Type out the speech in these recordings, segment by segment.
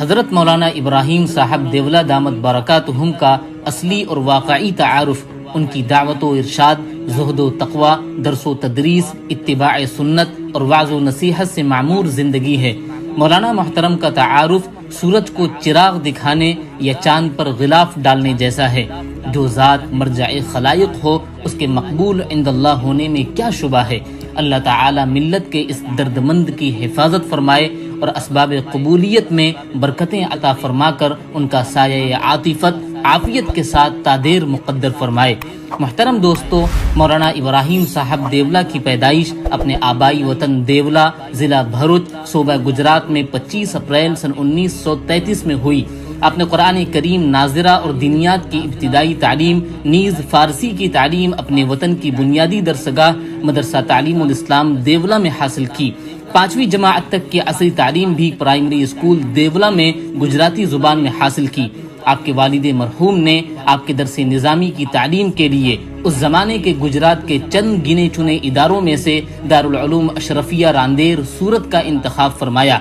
حضرت مولانا ابراہیم صاحب دیولہ دامت برکاتہم کا اصلی اور واقعی تعارف ان کی دعوت و ارشاد، زہد و تقوی، درس و تدریس، اتباع سنت اور وعظ و نصیحت سے معمور زندگی ہے۔ مولانا محترم کا تعارف سورج کو چراغ دکھانے یا چاند پر غلاف ڈالنے جیسا ہے۔ جو ذات مرجع خلائق ہو اس کے مقبول عند اللہ ہونے میں کیا شبہ ہے۔ اللہ تعالی ملت کے اس دردمند کی حفاظت فرمائے اور اسباب قبولیت میں برکتیں عطا فرما کر ان کا سایہ عاطفت عافیت کے ساتھ تادیر مقدر فرمائے۔ محترم دوستو، مولانا ابراہیم صاحب دیولہ کی پیدائش اپنے آبائی وطن دیولہ، ضلع بھروچ، صوبہ گجرات میں 25 اپریل سن 1933 میں ہوئی۔ آپ نے قرآن کریم ناظرہ اور دینیات کی ابتدائی تعلیم نیز فارسی کی تعلیم اپنے وطن کی بنیادی درسگاہ مدرسہ تعلیم الاسلام دیولہ میں حاصل کی۔ 5ویں جماعت تک کی عصری تعلیم بھی پرائمری اسکول دیولہ میں گجراتی زبان میں حاصل کی۔ آپ کے والد مرحوم نے آپ کے درس نظامی کی تعلیم کے لیے اس زمانے کے گجرات کے چند گنے چنے اداروں میں سے دارالعلوم اشرفیہ راندیر سورت کا انتخاب فرمایا۔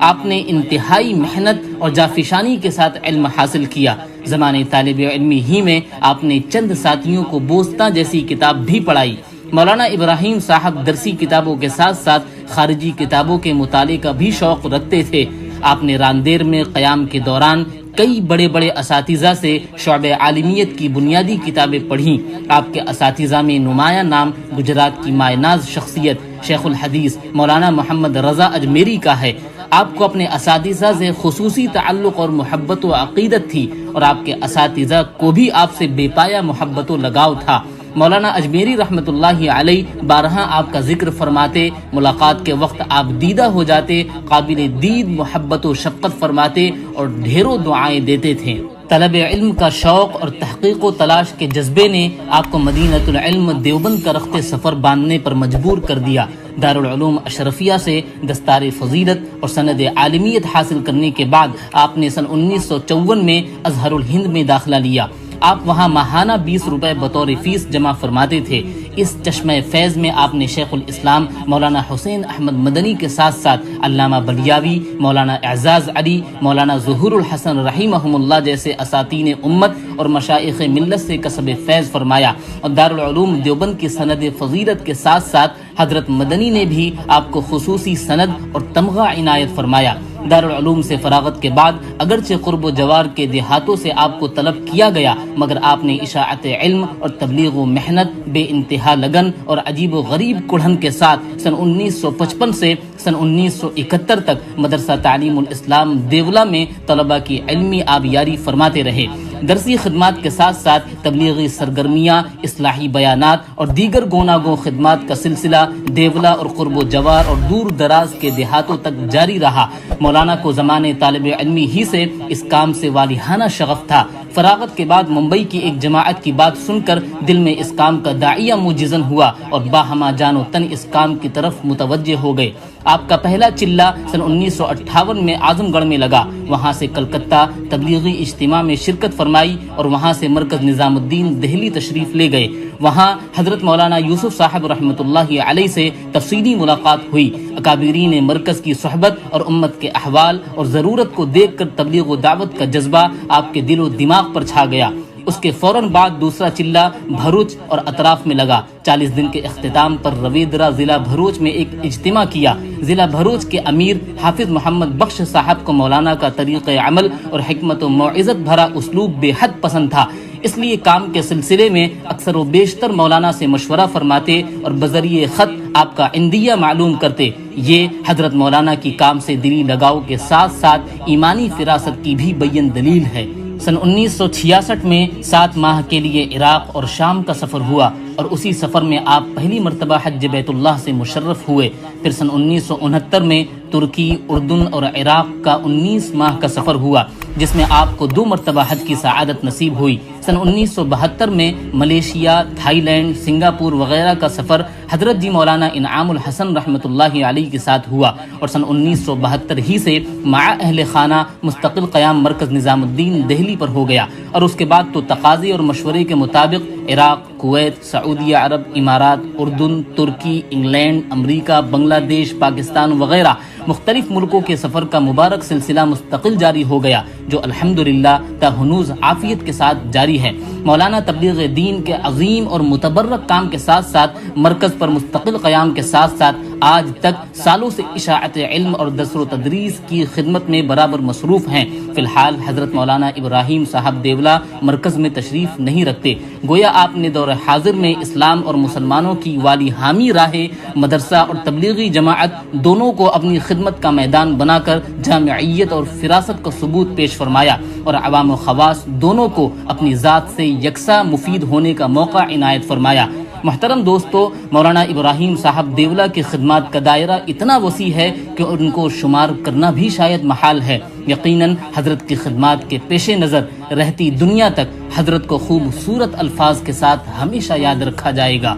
آپ نے انتہائی محنت اور جافشانی کے ساتھ علم حاصل کیا۔ زمانے طالب علمی ہی میں آپ نے چند ساتھیوں کو بوسطہ جیسی کتاب بھی پڑھائی۔ مولانا ابراہیم صاحب درسی کتابوں کے ساتھ ساتھ خارجی کتابوں کے مطالعے کا بھی شوق رکھتے تھے۔ آپ نے راندیر میں قیام کے دوران کئی بڑے بڑے اساتذہ سے شعبہ عالمیت کی بنیادی کتابیں پڑھیں۔ آپ کے اساتذہ میں نمایاں نام گجرات کی مائع ناز شخصیت شیخ الحدیث مولانا محمد رضا اجمیری کا ہے۔ آپ کو اپنے اساتذہ سے خصوصی تعلق اور محبت و عقیدت تھی اور آپ کے اساتذہ کو بھی آپ سے بے پایہ محبت و لگاؤ تھا۔ مولانا اجمیری رحمۃ اللہ علیہ بارہا آپ کا ذکر فرماتے، ملاقات کے وقت آپ دیدہ ہو جاتے، قابل دید محبت و شفقت فرماتے اور ڈھیروں دعائیں دیتے تھے۔ طلب علم کا شوق اور تحقیق و تلاش کے جذبے نے آپ کو مدینۃ العلم دیوبند کا رخت سفر باندھنے پر مجبور کر دیا۔ دارالعلوم اشرفیہ سے دستار فضیلت اور سند عالمیت حاصل کرنے کے بعد آپ نے سن 1954 میں ازہر الہند میں داخلہ لیا۔ آپ وہاں ماہانہ 20 روپے بطور فیس جمع فرماتے تھے۔ اس چشمہ فیض میں آپ نے شیخ الاسلام مولانا حسین احمد مدنی کے ساتھ ساتھ علامہ بلیاوی، مولانا اعزاز علی، مولانا ظہور الحسن رحمہم اللہ جیسے اساتین امت اور مشائخ ملت سے کسب فیض فرمایا، اور دارالعلوم دیوبند کی سند فضیلت کے ساتھ ساتھ حضرت مدنی نے بھی آپ کو خصوصی سند اور تمغہ عنایت فرمایا۔ دارالعلوم سے فراغت کے بعد اگرچہ قرب و جوار کے دیہاتوں سے آپ کو طلب کیا گیا، مگر آپ نے اشاعت علم اور تبلیغ و محنت بے انتہا لگن اور عجیب و غریب کڑھن کے ساتھ سن 1955 سے سن 1971 تک مدرسہ تعلیم الاسلام دیولہ میں طلبہ کی علمی آبیاری فرماتے رہے۔ درسی خدمات کے ساتھ ساتھ تبلیغی سرگرمیاں، اصلاحی بیانات اور دیگر گوناگوں خدمات کا سلسلہ دیولہ اور قرب و جوار اور دور دراز کے دیہاتوں تک جاری رہا۔ مولانا کو زمانے طالب علمی ہی سے اس کام سے والہانہ شغف تھا۔ فراغت کے بعد ممبئی کی ایک جماعت کی بات سن کر دل میں اس کام کا داعیہ موجزن ہوا اور باہما جان و تن اس کام کی طرف متوجہ ہو گئے۔ آپ کا پہلا چلہ سن 1958 میں اعظم گڑھ میں لگا، وہاں سے کلکتہ تبلیغی اجتماع میں شرکت فرمائی اور وہاں سے مرکز نظام الدین دہلی تشریف لے گئے۔ وہاں حضرت مولانا یوسف صاحب رحمۃ اللہ علیہ سے تفصیلی ملاقات ہوئی۔ اکابرین مرکز کی صحبت اور امت کے احوال اور ضرورت کو دیکھ کر تبلیغ و دعوت کا جذبہ آپ کے دل و دماغ پر چھا گیا۔ اس کے فوراً بعد دوسرا چلہ بھروچ اور اطراف میں لگا۔ 40 دن کے اختتام پر رویدرہ ضلع بھروچ میں ایک اجتماع کیا۔ ضلع بھروچ کے امیر حافظ محمد بخش صاحب کو مولانا کا طریق عمل اور حکمت و موعظت بھرا اسلوب بے حد پسند تھا، اس لیے کام کے سلسلے میں اکثر و بیشتر مولانا سے مشورہ فرماتے اور بذریعہ خط آپ کا عندیہ معلوم کرتے۔ یہ حضرت مولانا کی کام سے دلی لگاؤ کے ساتھ ساتھ ایمانی فراست کی بھی بین دلیل ہے۔ سن 1966 میں 7 ماہ کے لیے عراق اور شام کا سفر ہوا اور اسی سفر میں آپ پہلی مرتبہ حج بیت اللہ سے مشرف ہوئے۔ پھر سن 1969 میں ترکی، اردن اور عراق کا 19 ماہ کا سفر ہوا، جس میں آپ کو 2 مرتبہ حج کی سعادت نصیب ہوئی۔ سن 1972 میں ملیشیا، تھائی لینڈ، سنگاپور وغیرہ کا سفر حضرت جی مولانا انعام الحسن رحمۃ اللہ علیہ کے ساتھ ہوا اور سن 1972 ہی سے مع اہل خانہ مستقل قیام مرکز نظام الدین دہلی پر ہو گیا، اور اس کے بعد تو تقاضے اور مشورے کے مطابق عراق، کویت، سعودیہ عرب امارات، اردن، ترکی، انگلینڈ، امریکہ، بنگلہ دیش، پاکستان وغیرہ مختلف ملکوں کے سفر کا مبارک سلسلہ مستقل جاری ہو گیا، جو الحمدللہ تا ہنوز عافیت کے ساتھ جاری ہے۔ مولانا تبلیغ دین کے عظیم اور متبرک کام کے ساتھ ساتھ مرکز پر مستقل قیام کے ساتھ ساتھ آج تک سالوں سے اشاعت علم اور درس و تدریس کی خدمت میں برابر مصروف ہیں۔ فی الحال حضرت مولانا ابراہیم صاحب دیولہ مرکز میں تشریف نہیں رکھتے، گویا آپ نے دور حاضر میں اسلام اور مسلمانوں کی والی حامی راہ مدرسہ اور تبلیغی جماعت دونوں کو اپنی خدمت کا میدان بنا کر جامعیت اور فراست کا ثبوت پیش فرمایا اور عوام و خواص دونوں کو اپنی ذات سے یکساں مفید ہونے کا موقع عنایت فرمایا۔ محترم دوستو، مولانا ابراہیم صاحب دیولہ کی خدمات کا دائرہ اتنا وسیع ہے کہ ان کو شمار کرنا بھی شاید محال ہے۔ یقیناً حضرت کی خدمات کے پیش نظر رہتی دنیا تک حضرت کو خوبصورت الفاظ کے ساتھ ہمیشہ یاد رکھا جائے گا۔